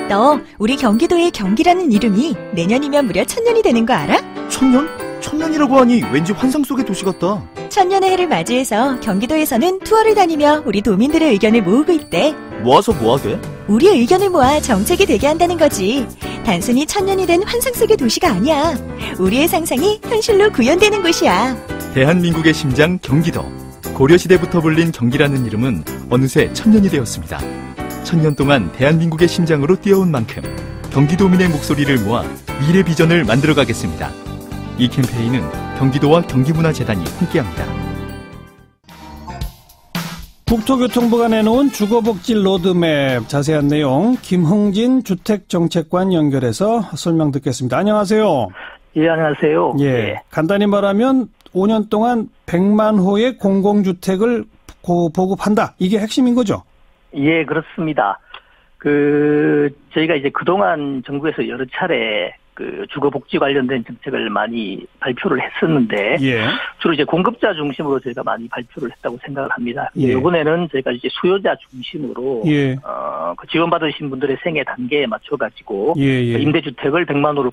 너 우리 경기도의 경기라는 이름이 내년이면 무려 1000년이 되는 거 알아? 1000년? 1000년이라고 하니 왠지 환상 속의 도시 같다. 1000년의 해를 맞이해서 경기도에서는 투어를 다니며 우리 도민들의 의견을 모으고 있대. 모아서 뭐하게? 우리의 의견을 모아 정책이 되게 한다는 거지. 단순히 1000년이 된 환상 속의 도시가 아니야. 우리의 상상이 현실로 구현되는 곳이야. 대한민국의 심장 경기도. 고려시대부터 불린 경기라는 이름은 어느새 1000년이 되었습니다. 1000년 동안 대한민국의 심장으로 뛰어온 만큼 경기도민의 목소리를 모아 미래 비전을 만들어가겠습니다. 이 캠페인은 경기도와 경기문화재단이 함께합니다. 국토교통부가 내놓은 주거복지 로드맵 자세한 내용 김흥진 주택정책관 연결해서 설명 듣겠습니다. 안녕하세요. 예, 안녕하세요. 예, 간단히 말하면 5년 동안 100만 호의 공공주택을 보급한다. 이게 핵심인 거죠? 예, 그렇습니다. 저희가 이제 그동안 정부에서 여러 차례 주거복지 관련된 정책을 많이 발표를 했었는데, 예. 주로 이제 공급자 중심으로 저희가 많이 발표를 했다고 생각을 합니다. 예. 이번에는 저희가 이제 수요자 중심으로, 예. 지원받으신 분들의 생애 단계에 맞춰가지고, 예, 예. 임대주택을 100만 호를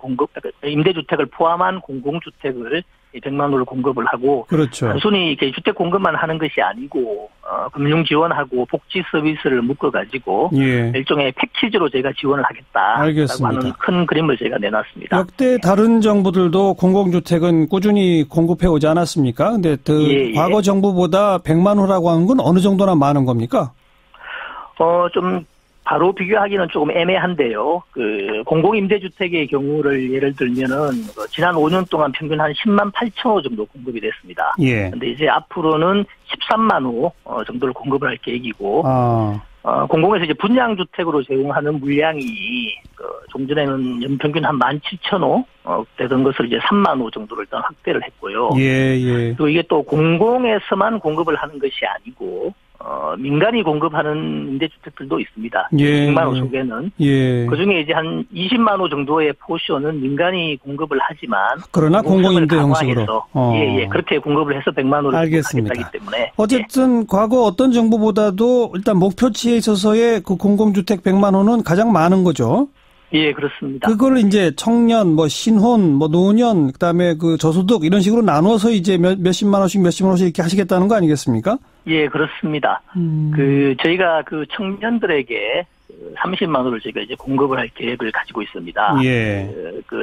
임대주택을 포함한 공공주택을 100만 호를 공급을 하고, 그렇죠. 단순히 이렇게 주택 공급만 하는 것이 아니고, 금융 지원하고 복지 서비스를 묶어가지고, 예. 일종의 패키지로 저희가 지원을 하겠다라고 알겠습니다. 하는 큰 그림을 저희가 내놨습니다. 역대 다른 정부들도 공공주택은 꾸준히 공급해 오지 않았습니까? 근데 과거 정부보다 100만 호라고 하는 건 어느 정도나 많은 겁니까? 좀 바로 비교하기는 조금 애매한데요. 공공임대주택의 경우를 예를 들면은 지난 5년 동안 평균 한 10만 8천 호 정도 공급이 됐습니다. 예. 근데 이제 앞으로는 13만 호 정도를 공급을 할 계획이고, 공공에서 이제 분양주택으로 제공하는 물량이 좀 전에는 연평균 한 17,000호 되던 것을 이제 3만 호 정도를 일단 확대를 했고요. 예, 예. 그리고 이게 또 공공에서만 공급을 하는 것이 아니고 민간이 공급하는 임대주택들도 있습니다. 예, 100만 호 속에는. 예. 그중에 이제 한 20만 호 정도의 포션은 민간이 공급을 하지만 그러나 공공임대 형식으로. 예, 그렇게 공급을 해서 100만 호를 알겠습니다. 하겠다기 때문에. 어쨌든 과거 어떤 정부보다도 일단 목표치에 있어서의 그 공공주택 100만 호는 가장 많은 거죠. 예, 그렇습니다. 그걸 이제 청년, 신혼, 노년, 그다음에 저소득 이런 식으로 나눠서 이제 몇십만 원씩 이렇게 하시겠다는 거 아니겠습니까? 예, 그렇습니다. 저희가 청년들에게 30만 원을 저희가 이제 공급을 할 계획을 가지고 있습니다. 예.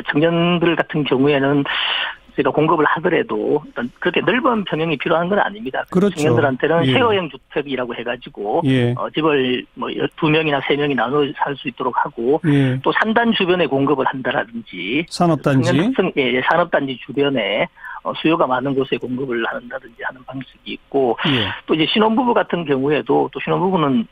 청년들 같은 경우에는 저희가 공급을 하더라도 일단 그렇게 넓은 평형이 필요한 건 아닙니다. 그렇죠. 청년들한테는 예. 쉐어형 주택이라고 해가지고 예. 집을 2명이나 3명이 나눠 살 수 있도록 하고 예. 또 산단 주변에 공급을 한다라든지 산업단지 산업단지 주변에 수요가 많은 곳에 공급을 한다든지 하는 방식이 있고 예. 또 이제 신혼부부 같은 경우에도 또 신혼부부는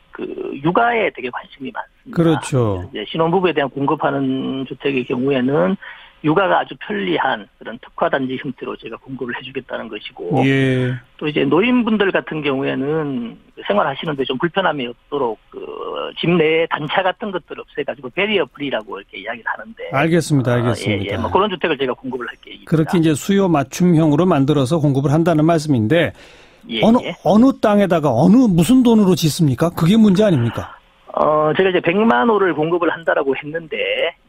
육아에 되게 관심이 많습니다. 그렇죠. 이제 신혼부부에 대한 공급하는 주택의 경우에는 육아가 아주 편리한 그런 특화단지 형태로 제가 공급을 해주겠다는 것이고, 예. 또 이제 노인분들 같은 경우에는 생활하시는데 좀 불편함이 없도록 집 내에 단차 같은 것들을 없애가지고 베리어 프리라고 이렇게 이야기를 하는데. 알겠습니다. 예, 그런 주택을 제가 공급을 할 계획입니다. 그렇게 이제 수요 맞춤형으로 만들어서 공급을 한다는 말씀인데, 예, 어느 땅에다가 무슨 돈으로 짓습니까? 그게 문제 아닙니까? 제가 이제 100만 호를 공급을 한다라고 했는데,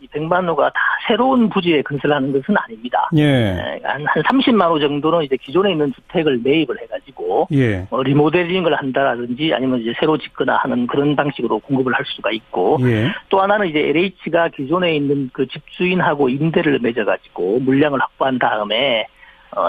이 100만 호가 다 새로운 부지에 건설하는 것은 아닙니다. 예. 한 30만 호 정도는 이제 기존에 있는 주택을 매입을 해가지고, 예. 리모델링을 한다라든지 아니면 이제 새로 짓거나 하는 그런 방식으로 공급을 할 수가 있고, 예. 또 하나는 이제 LH가 기존에 있는 집주인하고 임대를 맺어가지고 물량을 확보한 다음에,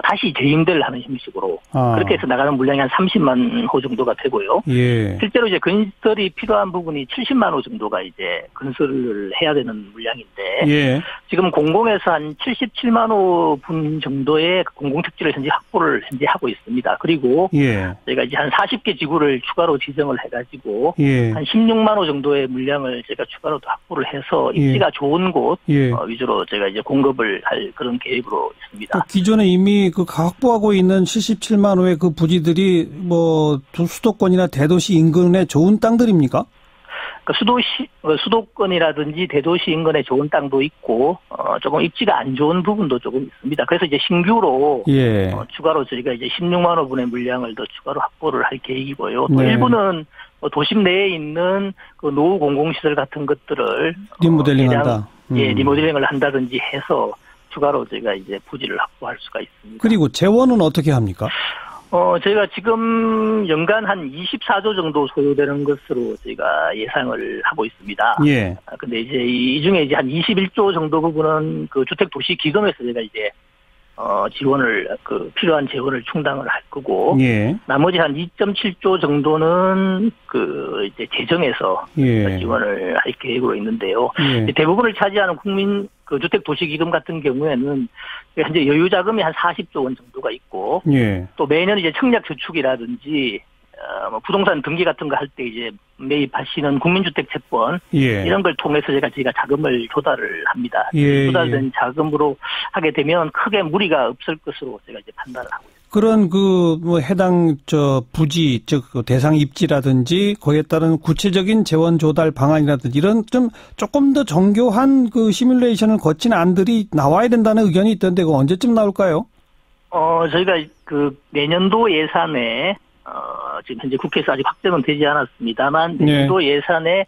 다시 재임대를 하는 형식으로 그렇게 해서 나가는 물량이 한 30만 호 정도가 되고요. 예. 실제로 이제 건설이 필요한 부분이 70만 호 정도가 이제 건설을 해야 되는 물량인데 예. 지금 공공에서 한 77만 호 분 정도의 공공택지를 현재 확보를 하고 있습니다. 그리고 예. 저희가 이제 한 40개 지구를 추가로 지정을 해가지고 예. 한 16만 호 정도의 물량을 제가 추가로 확보를 해서 입지가 좋은 곳 위주로 제가 이제 공급을 할 그런 계획으로 있습니다. 기존에 이미 확보하고 있는 77만 호의 그 부지들이 수도권이나 대도시 인근의 좋은 땅들입니까? 수도권이라든지 대도시 인근에 좋은 땅도 있고, 조금 입지가 안 좋은 부분도 조금 있습니다. 그래서 이제 신규로, 예. 추가로 저희가 이제 16만 호분의 물량을 더 추가로 확보를 할 계획이고요. 또 네. 일부는 도심 내에 있는 그 노후 공공시설 같은 것들을 리모델링 한다. 예, 리모델링을 한다든지 해서 추가로 저희가 이제 부지를 확보할 수가 있습니다. 그리고 재원은 어떻게 합니까? 저희가 지금 연간 한 24조 정도 소요되는 것으로 저희가 예상을 하고 있습니다. 예. 근데 이제 이 중에 이제 한 21조 정도 부분은 그 주택도시기금에서 저희가 이제 지원을 필요한 재원을 충당을 할 거고, 예. 나머지 한 2.7조 정도는 이제 재정에서 예. 지원을 할 계획으로 있는데요. 예. 대부분을 차지하는 국민 주택도시기금 같은 경우에는 현재 여유자금이 한 40조 원 정도가 있고, 예. 또 매년 이제 청약저축이라든지 부동산 등기 같은 거 할 때 이제 매입하시는 국민주택 채권 예. 이런 걸 통해서 저희가 자금을 조달을 합니다. 예. 조달된 자금으로 하게 되면 크게 무리가 없을 것으로 제가 이제 판단을 하고 있습니다. 그런 해당 부지 즉 대상 입지라든지 거기에 따른 구체적인 재원 조달 방안이라든지 이런 좀 조금 더 정교한 시뮬레이션을 거친 안들이 나와야 된다는 의견이 있던데 그거 언제쯤 나올까요? 저희가 내년도 예산에 지금 현재 국회에서 아직 확정은 되지 않았습니다만 내년도 네. 예산에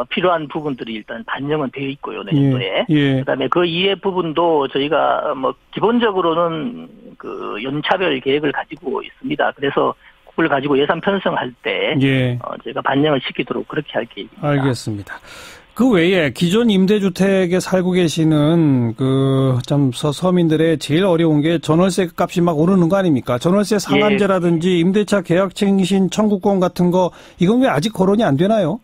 필요한 부분들이 일단 반영은 되어 있고요, 내년도에. 예. 예. 그다음에 그 이외 부분도 저희가 기본적으로는 연차별 계획을 가지고 있습니다. 그래서 그걸 가지고 예산 편성할 때 예. 저희가 반영을 시키도록 그렇게 할 계획입니다. 알겠습니다. 그 외에 기존 임대주택에 살고 계시는 서민들의 제일 어려운 게 전월세 값이 막 오르는 거 아닙니까? 전월세 상한제라든지 임대차 계약갱신 청구권 같은 거 이건 왜 아직 거론이 안 되나요?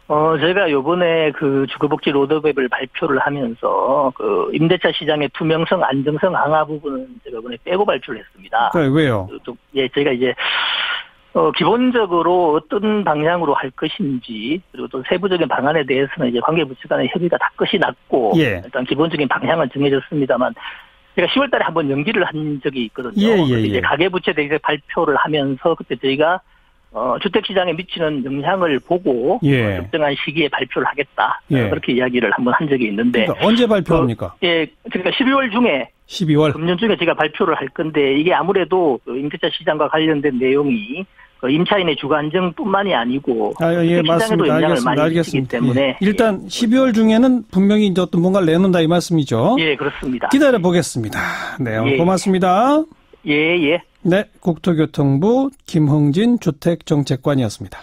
저희가 요번에 주거복지 로드맵을 발표를 하면서 임대차 시장의 투명성, 안정성 강화 부분은 제가 이번에 빼고 발표를 했습니다. 그러니까 왜요? 예, 저희가 이제 기본적으로 어떤 방향으로 할 것인지, 그리고 또 세부적인 방안에 대해서는 이제 관계부처 간의 협의가 다 끝이 났고, 예. 일단 기본적인 방향은 정해졌습니다만, 제가 10월 달에 한번 연기를 한 적이 있거든요. 이제 가계부채 대책 발표를 하면서 그때 저희가 주택시장에 미치는 영향을 보고 적정한 시기에 발표를 하겠다. 그렇게 이야기를 한번 한 적이 있는데. 그러니까 언제 발표합니까? 그러니까 12월 중에. 12월? 금년 중에 제가 발표를 할 건데 이게 아무래도 임대차 시장과 관련된 내용이 임차인의 주거 안정뿐만이 아니고 시장에도 영향을 많이 미치기 때문에 일단 12월 중에는 분명히 이제 어떤 뭔가를 내놓는다 이 말씀이죠. 예, 그렇습니다. 기다려 보겠습니다. 네, 오늘 고맙습니다. 예. 네, 국토교통부 김흥진 주택정책관이었습니다.